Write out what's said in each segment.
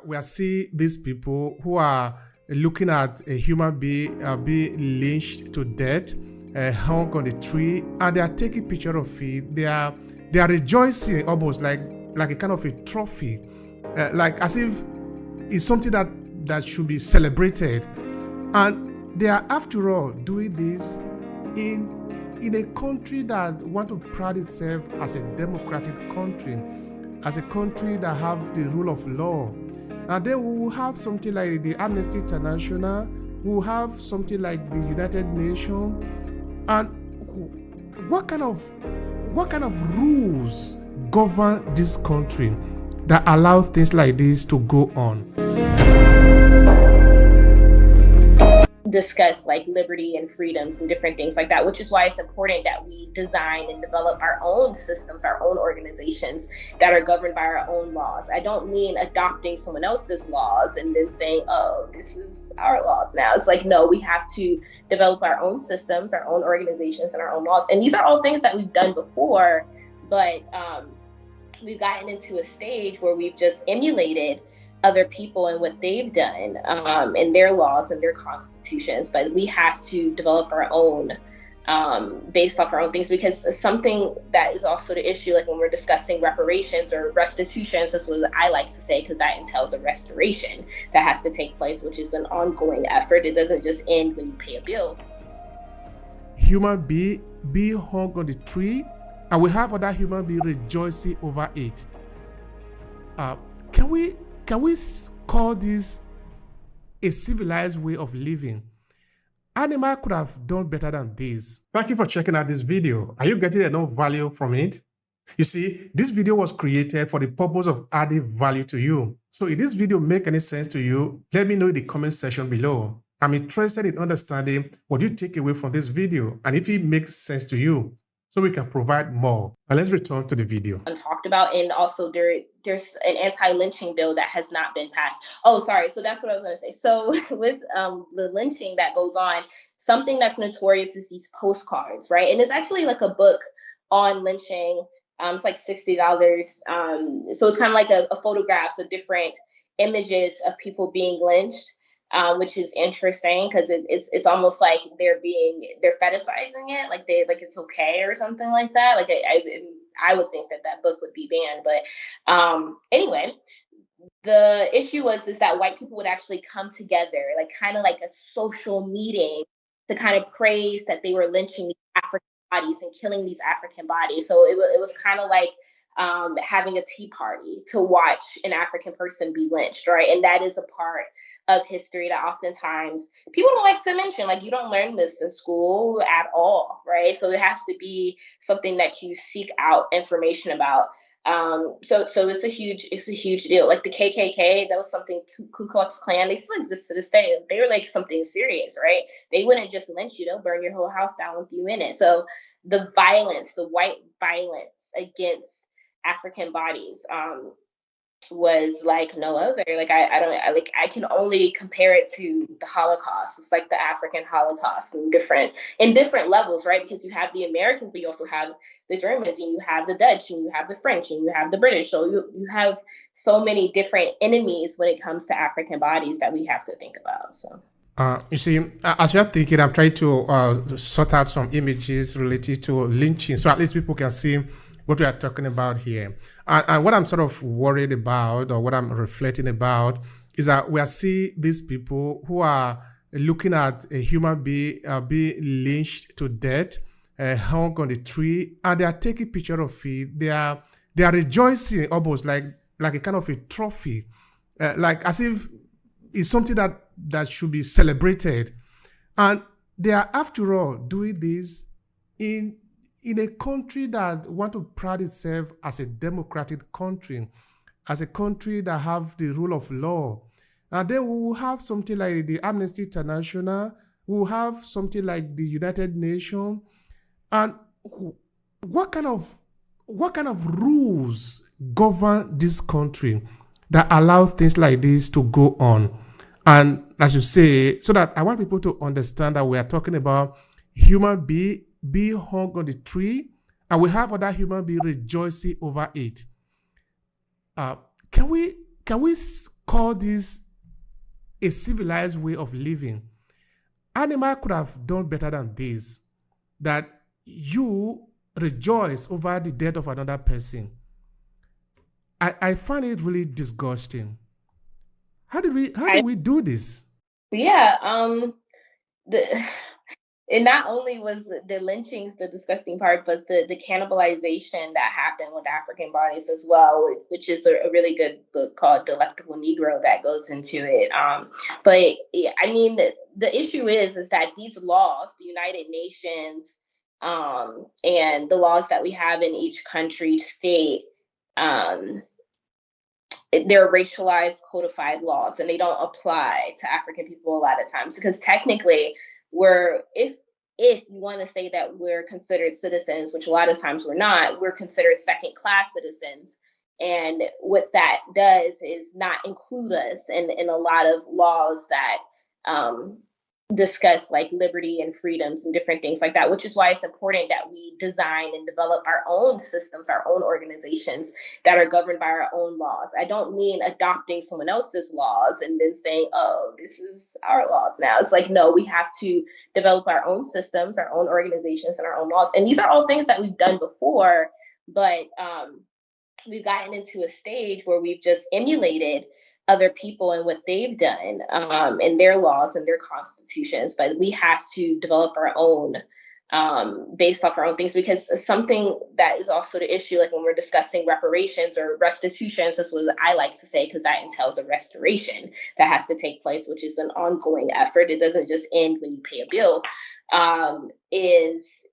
We are seeing these people who are looking at a human being being lynched to death, hung on the tree, and they are taking picture of it. They are rejoicing almost like a kind of a trophy, like as if it's something that should be celebrated. And they are, after all, doing this in a country that want to pride itself as a democratic country, as a country that have the rule of law. And then we will have something like the Amnesty International, we will have something like the United Nations. And what kind of rules govern this country that allow things like this to go on? Discuss like liberty and freedoms and different things like that, which is why it's important that we design and develop our own systems, our own organizations that are governed by our own laws. I don't mean adopting someone else's laws and then saying, oh, this is our laws now. It's like, no, we have to develop our own systems, our own organizations, and our own laws. And these are all things that we've done before, but we've gotten into a stage where we've just emulated other people and what they've done in their laws and their constitutions, but we have to develop our own based off our own things, because something that is also the issue, like when we're discussing reparations or restitutions, that's what I like to say, because that entails a restoration that has to take place, which is an ongoing effort. It doesn't just end when you pay a bill. Human being hung on the tree, and we have other human beings rejoicing over it. Can we call this a civilized way of living? Animal could have done better than this. Thank you for checking out this video. Are you getting enough value from it? You see, this video was created for the purpose of adding value to you. So if this video make any sense to you, let me know in the comment section below. I'm interested in understanding what you take away from this video and if it makes sense to you, so we can provide more. Now let's return to the video. Talked about, and also there's an anti-lynching bill that has not been passed. Oh, sorry. So that's what I was going to say. So with the lynching that goes on, something that's notorious is these postcards, right? And it's actually like a book on lynching. It's like $60. So it's kind of like a photographs of different images of people being lynched. Which is interesting because it's almost like they're fetishizing it, like it's okay or something like that. Like I would think that book would be banned, but anyway, the issue is that white people would actually come together, like kind of like a social meeting, to kind of praise that they were lynching these African bodies and killing these African bodies. So it was kind of like having a tea party to watch an African person be lynched, right? And that is a part of history that oftentimes people don't like to mention. Like, you don't learn this in school at all, right? So it has to be something that you seek out information about. So it's a huge deal. Like the KKK, that was something. Ku Klux Klan, they still exist to this day. They were like something serious, right? They wouldn't just lynch you; they'll burn your whole house down with you in it. So the violence, the white violence against African bodies was like no other. Like I can only compare it to the Holocaust. It's like the African Holocaust in different levels, right? Because you have the Americans, but you also have the Germans, and you have the Dutch, and you have the French, and you have the British. So you have so many different enemies when it comes to African bodies that we have to think about. So you see, as you're thinking, I'm trying to sort out some images related to lynching, so at least people can see what we are talking about here. And what I'm sort of worried about, or what I'm reflecting about, is that we are seeing these people who are looking at a human being being lynched to death, hung on the tree, and they are taking picture of it. They are rejoicing almost like a kind of a trophy, like as if it's something that should be celebrated. And they are, after all, doing this in a country that want to pride itself as a democratic country, as a country that have the rule of law. And then we will have something like the Amnesty International, we will have something like the United Nations. And what kind of rules govern this country that allow things like this to go on? And as you say, so that I want people to understand that we are talking about human being hung on the tree, and we have other human beings rejoicing over it. Can we call this a civilized way of living. Animal could have done better than this, that you rejoice over the death of another person. I find it really disgusting. How do we do this? Yeah, the it not only was the lynchings the disgusting part, but the cannibalization that happened with African bodies as well, which is a really good book called Delectable Negro that goes into it. But yeah, I mean, the issue is that these laws, the United Nations, and the laws that we have in each country state, they're racialized, codified laws, and they don't apply to African people a lot of times because technically if you want to say that we're considered citizens, which a lot of times we're not, we're considered second-class citizens. And what that does is not include us in a lot of laws that discuss like liberty and freedoms and different things like that, which is why it's important that we design and develop our own systems, our own organizations that are governed by our own laws. I don't mean adopting someone else's laws and then saying, oh, this is our laws now. It's like, no, we have to develop our own systems, our own organizations, and our own laws. And these are all things that we've done before, but we've gotten into a stage where we've just emulated other people and what they've done and their laws and their constitutions, but we have to develop our own based off our own things, because something that is also the issue, like when we're discussing reparations or restitutions, that's what I like to say, because that entails a restoration that has to take place, which is an ongoing effort. It doesn't just end when you pay a bill. Is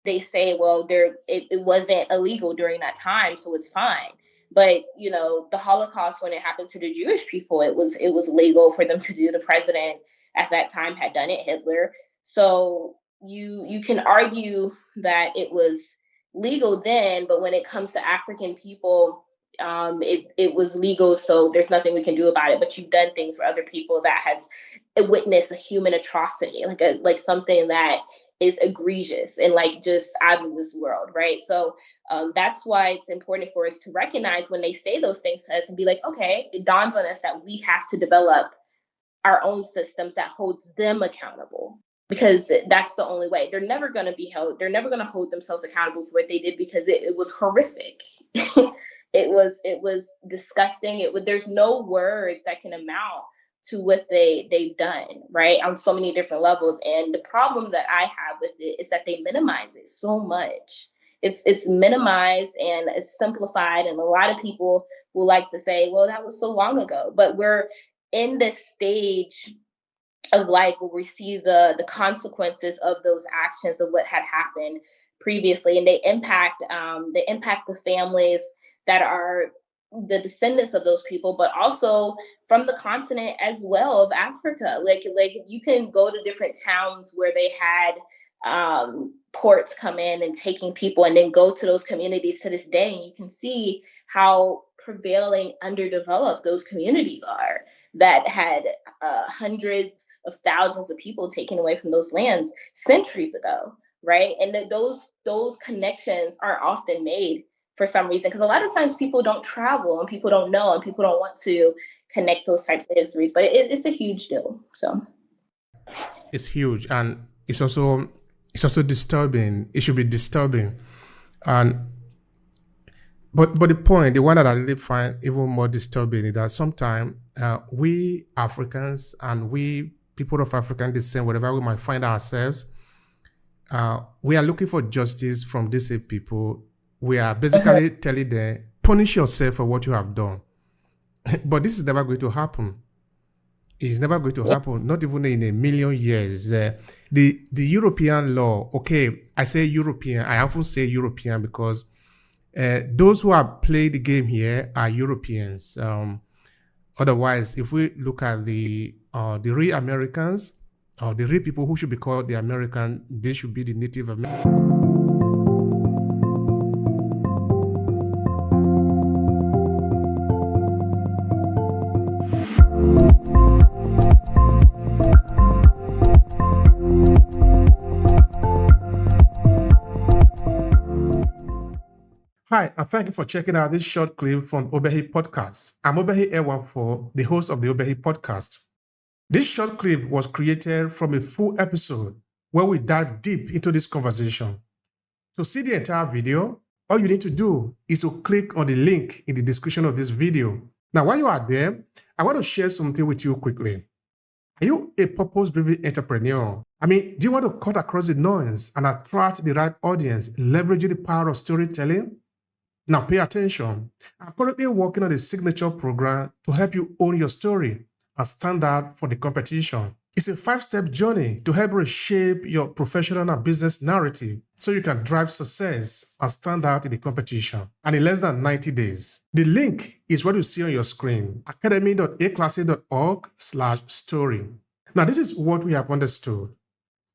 they say, well, it wasn't illegal during that time, so it's fine. But, you know, the Holocaust, when it happened to the Jewish people, it was legal for them to do. The president at that time had done it, Hitler. So you can argue that it was legal then, but when it comes to African people, it was legal, so there's nothing we can do about it. But you've done things for other people that has witnessed a human atrocity, like something that is egregious and like just out of this world, right? So that's why it's important for us to recognize when they say those things to us and be like, okay, it dawns on us that we have to develop our own systems that holds them accountable, because that's the only way. They're never going to be held. They're never going to hold themselves accountable for what they did, because it was horrific. It was disgusting. There's no words that can amount to what they've done, right, on so many different levels. And the problem that I have with it is that they minimize it so much. It's minimized and it's simplified, and a lot of people will like to say, well, that was so long ago. But we're in this stage of life where we see the consequences of those actions of what had happened previously, and they impact the families that are the descendants of those people, but also from the continent as well of Africa. Like you can go to different towns where they had ports come in and taking people, and then go to those communities to this day, and you can see how prevailing underdeveloped those communities are, that had hundreds of thousands of people taken away from those lands centuries ago, right? And those connections are often made for some reason, because a lot of times people don't travel and people don't know and people don't want to connect those types of histories, but it's a huge deal. So it's huge, and it's also disturbing. It should be disturbing, and but the one that I really find even more disturbing is that sometimes we Africans and we people of African descent, wherever we might find ourselves, we are looking for justice from these people. We are basically telling them, punish yourself for what you have done. But this is never going to happen. It's never going to happen, not even in a million years. The European law, okay, I say European, I often say European because those who have played the game here are Europeans. Otherwise, if we look at the real Americans, or the real people who should be called the American, they should be the Native Americans. Hi, and thank you for checking out this short clip from Obehi Podcast. I'm Obehi Ewanfo, the host of the Obehi Podcast. This short clip was created from a full episode where we dive deep into this conversation. To see the entire video, all you need to do is to click on the link in the description of this video. Now, while you are there, I want to share something with you quickly. Are you a purpose-driven entrepreneur? Do you want to cut across the noise and attract the right audience, leveraging the power of storytelling? Now, pay attention. I'm currently working on a signature program to help you own your story and stand out for the competition. It's a 5-step journey to help reshape your professional and business narrative so you can drive success and stand out in the competition. And in less than 90 days. The link is what you see on your screen, academy.aclasses.org/story. Now, this is what we have understood.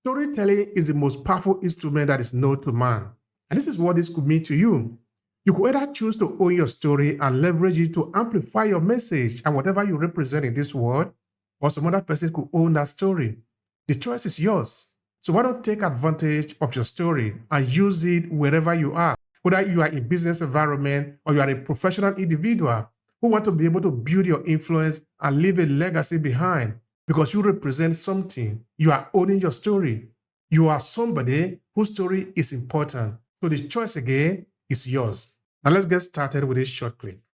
Storytelling is the most powerful instrument that is known to man. And this is what this could mean to you. You could either choose to own your story and leverage it to amplify your message and whatever you represent in this world, or some other person could own that story. The choice is yours. So why don't take advantage of your story and use it wherever you are, whether you are in business environment or you are a professional individual who want to be able to build your influence and leave a legacy behind because you represent something. You are owning your story. You are somebody whose story is important. So the choice again is yours. Now let's get started with this short clip.